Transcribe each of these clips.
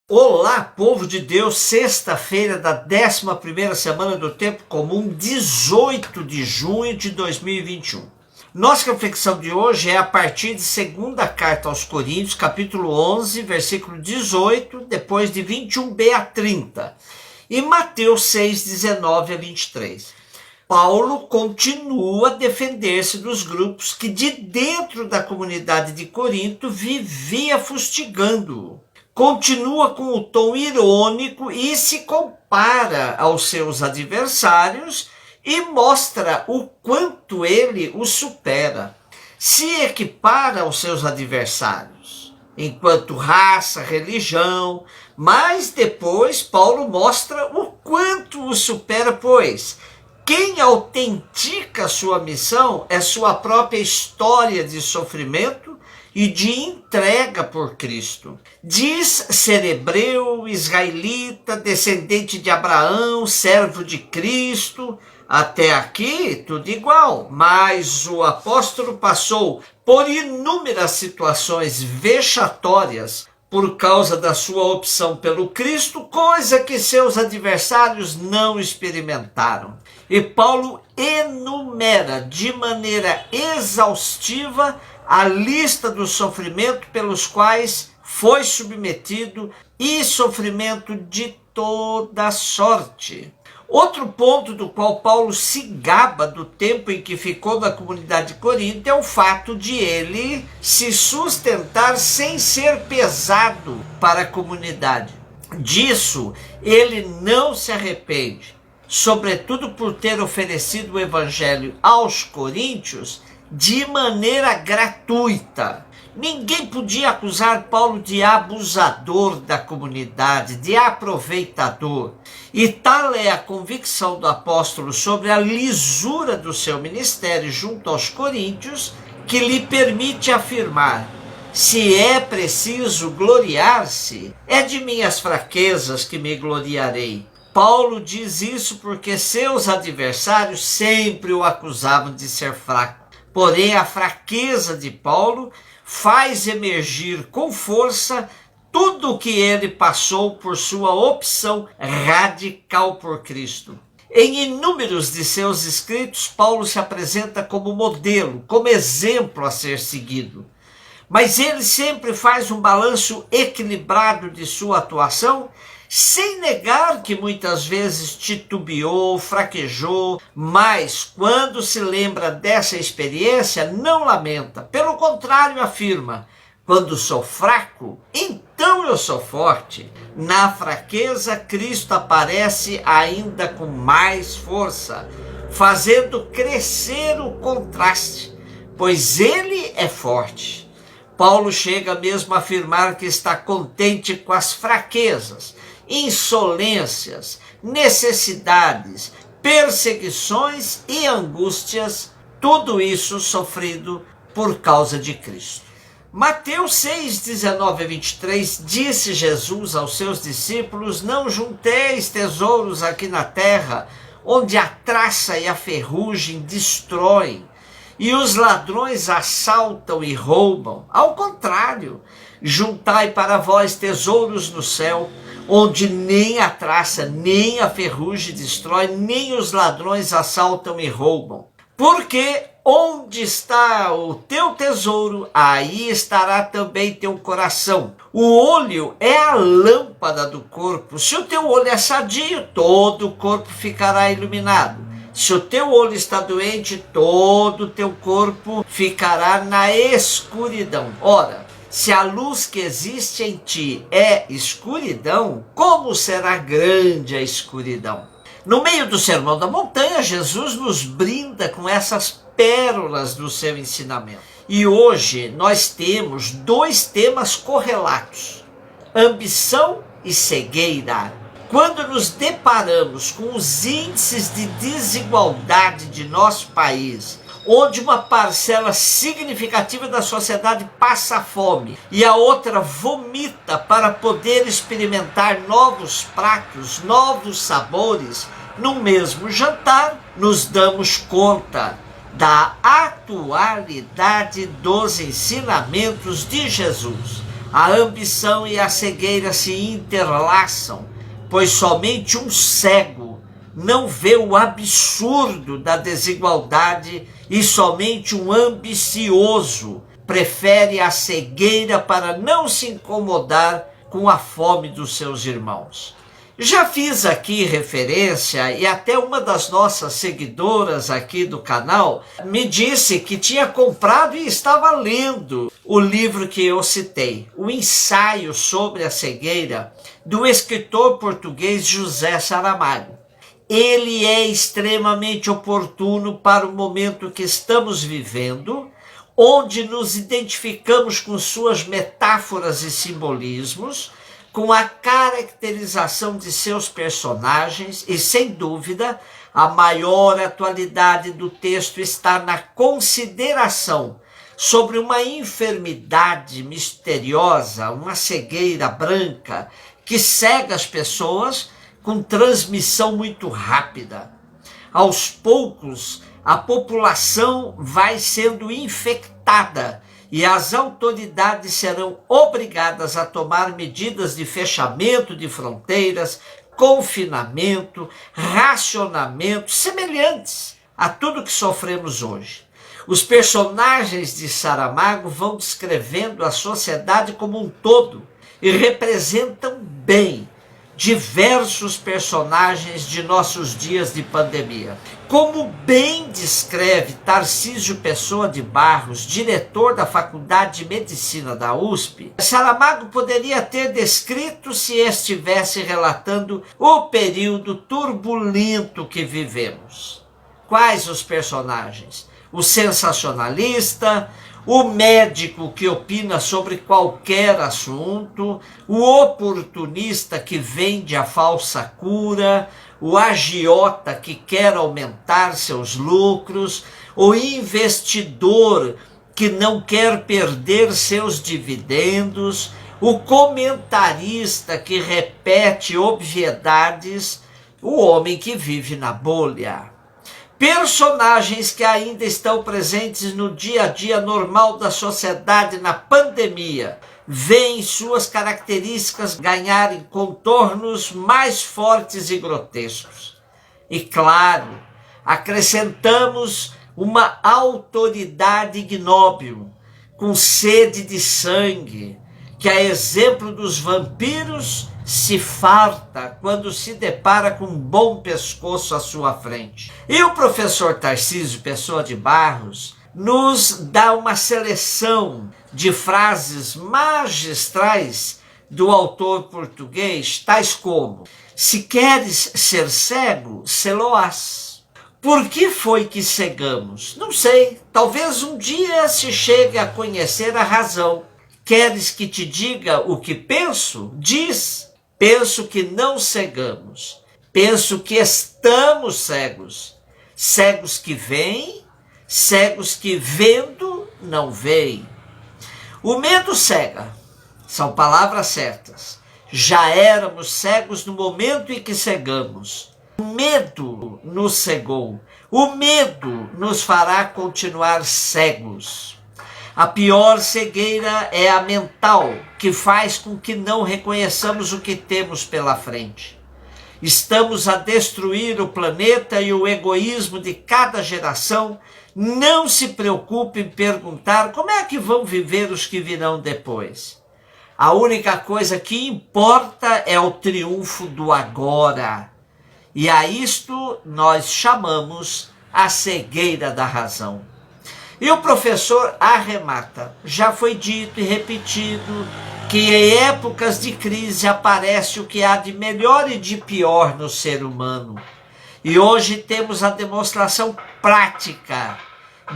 Olá, povo de Deus, sexta-feira da 11ª semana do Tempo Comum, 18 de junho de 2021. Nossa reflexão de hoje é a partir de 2ª Carta aos Coríntios, capítulo 11, versículo 18, depois de 21b a 30, e Mateus 6, 19 a 23. Paulo continua a defender-se dos grupos que de dentro da comunidade de Corinto vivia fustigando-o. Continua com o tom irônico e se compara aos seus adversários e mostra o quanto ele os supera. Se equipara aos seus adversários, enquanto raça, religião, mas depois Paulo mostra o quanto os supera, pois quem autentica sua missão é sua própria história de sofrimento e de entrega por Cristo. Diz ser hebreu, israelita, descendente de Abraão, servo de Cristo. Até aqui tudo igual, mas o apóstolo passou por inúmeras situações vexatórias por causa da sua opção pelo Cristo, coisa que seus adversários não experimentaram. E Paulo enumera de maneira exaustiva a lista do sofrimento pelos quais foi submetido e sofrimento de toda sorte. Outro ponto do qual Paulo se gaba do tempo em que ficou na comunidade de Corinto é o fato de ele se sustentar sem ser pesado para a comunidade. Disso ele não se arrepende, sobretudo por ter oferecido o evangelho aos coríntios de maneira gratuita. Ninguém podia acusar Paulo de abusador da comunidade, de aproveitador. E tal é a convicção do apóstolo sobre a lisura do seu ministério junto aos coríntios, que lhe permite afirmar: se é preciso gloriar-se, é de minhas fraquezas que me gloriarei. Paulo diz isso porque seus adversários sempre o acusavam de ser fraco. Porém, a fraqueza de Paulo faz emergir com força tudo o que ele passou por sua opção radical por Cristo. Em inúmeros de seus escritos, Paulo se apresenta como modelo, como exemplo a ser seguido. Mas ele sempre faz um balanço equilibrado de sua atuação, sem negar que muitas vezes titubeou, fraquejou, mas quando se lembra dessa experiência, não lamenta. Pelo contrário, afirma: quando sou fraco, então eu sou forte. Na fraqueza, Cristo aparece ainda com mais força, fazendo crescer o contraste, pois ele é forte. Paulo chega mesmo a afirmar que está contente com as fraquezas, insolências, necessidades, perseguições e angústias, tudo isso sofrido por causa de Cristo. Mateus 6, 19 a 23, disse Jesus aos seus discípulos: não junteis tesouros aqui na terra, onde a traça e a ferrugem destroem, e os ladrões assaltam e roubam. Ao contrário, juntai para vós tesouros no céu, onde nem a traça, nem a ferrugem destrói, nem os ladrões assaltam e roubam. Porque onde está o teu tesouro, aí estará também teu coração. O olho é a lâmpada do corpo. Se o teu olho é sadio, todo o corpo ficará iluminado. Se o teu olho está doente, todo o teu corpo ficará na escuridão. Ora, se a luz que existe em ti é escuridão, como será grande a escuridão? No meio do Sermão da Montanha, Jesus nos brinda com essas pérolas do seu ensinamento. E hoje nós temos dois temas correlatos: ambição e cegueira. Quando nos deparamos com os índices de desigualdade de nosso país, onde uma parcela significativa da sociedade passa fome e a outra vomita para poder experimentar novos pratos, novos sabores no mesmo jantar, nos damos conta da atualidade dos ensinamentos de Jesus. A ambição e a cegueira se interlaçam, pois somente um cego não vê o absurdo da desigualdade e somente um ambicioso prefere a cegueira para não se incomodar com a fome dos seus irmãos. Já fiz aqui referência e até uma das nossas seguidoras aqui do canal me disse que tinha comprado e estava lendo o livro que eu citei, o ensaio sobre a cegueira do escritor português José Saramago. Ele é extremamente oportuno para o momento que estamos vivendo, onde nos identificamos com suas metáforas e simbolismos, com a caracterização de seus personagens e, sem dúvida, a maior atualidade do texto está na consideração sobre uma enfermidade misteriosa, uma cegueira branca, que cega as pessoas com transmissão muito rápida. Aos poucos, a população vai sendo infectada e as autoridades serão obrigadas a tomar medidas de fechamento de fronteiras, confinamento, racionamento, semelhantes a tudo que sofremos hoje. Os personagens de Saramago vão descrevendo a sociedade como um todo e representam bem diversos personagens de nossos dias de pandemia. Como bem descreve Tarcísio Pessoa de Barros, diretor da Faculdade de Medicina da USP, Saramago poderia ter descrito se estivesse relatando o período turbulento que vivemos. Quais os personagens? O sensacionalista, o médico que opina sobre qualquer assunto, o oportunista que vende a falsa cura, o agiota que quer aumentar seus lucros, o investidor que não quer perder seus dividendos, o comentarista que repete obviedades, o homem que vive na bolha. Personagens que ainda estão presentes no dia a dia normal da sociedade na pandemia, veem suas características ganharem contornos mais fortes e grotescos. E claro, acrescentamos uma autoridade ignóbil, com sede de sangue, que a exemplo dos vampiros se farta quando se depara com um bom pescoço à sua frente. E o professor Tarcísio Pessoa de Barros nos dá uma seleção de frases magistrais do autor português, tais como: se queres ser cego, sê-lo-ás. Por que foi que cegamos? Não sei, talvez um dia se chegue a conhecer a razão. Queres que te diga o que penso? Diz. Penso que não cegamos. Penso que estamos cegos. Cegos que veem, cegos que vendo não veem. O medo cega. São palavras certas. Já éramos cegos no momento em que cegamos. O medo nos cegou. O medo nos fará continuar cegos. A pior cegueira é a mental, que faz com que não reconheçamos o que temos pela frente. Estamos a destruir o planeta e o egoísmo de cada geração não se preocupe em perguntar como é que vão viver os que virão depois. A única coisa que importa é o triunfo do agora. E a isto nós chamamos a cegueira da razão. E o professor arremata: já foi dito e repetido que em épocas de crise aparece o que há de melhor e de pior no ser humano. E hoje temos a demonstração prática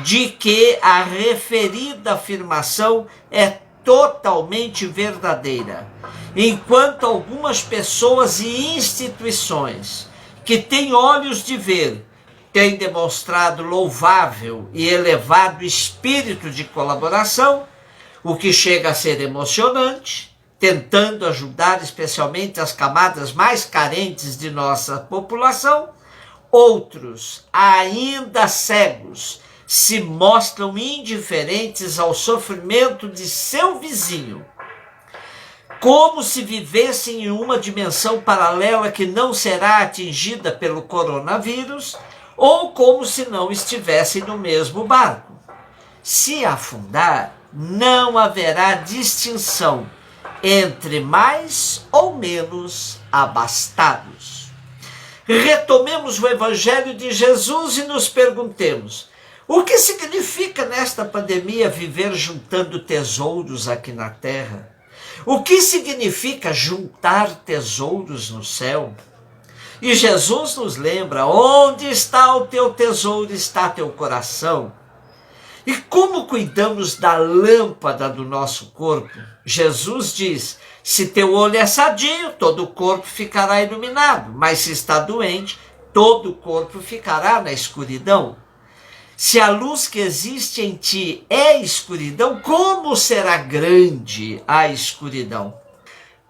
de que a referida afirmação é totalmente verdadeira. Enquanto algumas pessoas e instituições que têm olhos de ver têm demonstrado louvável e elevado espírito de colaboração, o que chega a ser emocionante, tentando ajudar especialmente as camadas mais carentes de nossa população, outros, ainda cegos, se mostram indiferentes ao sofrimento de seu vizinho como se vivessem em uma dimensão paralela que não será atingida pelo coronavírus, ou como se não estivessem no mesmo barco. Se afundar, não haverá distinção entre mais ou menos abastados. Retomemos o Evangelho de Jesus e nos perguntemos: o que significa nesta pandemia viver juntando tesouros aqui na terra? O que significa juntar tesouros no céu? E Jesus nos lembra: onde está o teu tesouro, está teu coração. E como cuidamos da lâmpada do nosso corpo? Jesus diz: se teu olho é sadio, todo o corpo ficará iluminado, mas se está doente, todo o corpo ficará na escuridão. Se a luz que existe em ti é escuridão, como será grande a escuridão?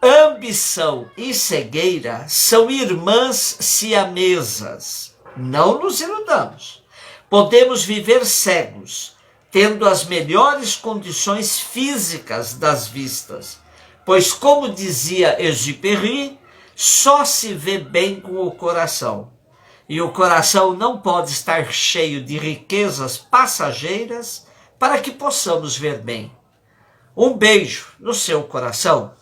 Ambição e cegueira são irmãs siamesas. Não nos iludamos. Podemos viver cegos, tendo as melhores condições físicas das vistas, pois, como dizia Exupéry, só se vê bem com o coração. E o coração não pode estar cheio de riquezas passageiras para que possamos ver bem. Um beijo no seu coração.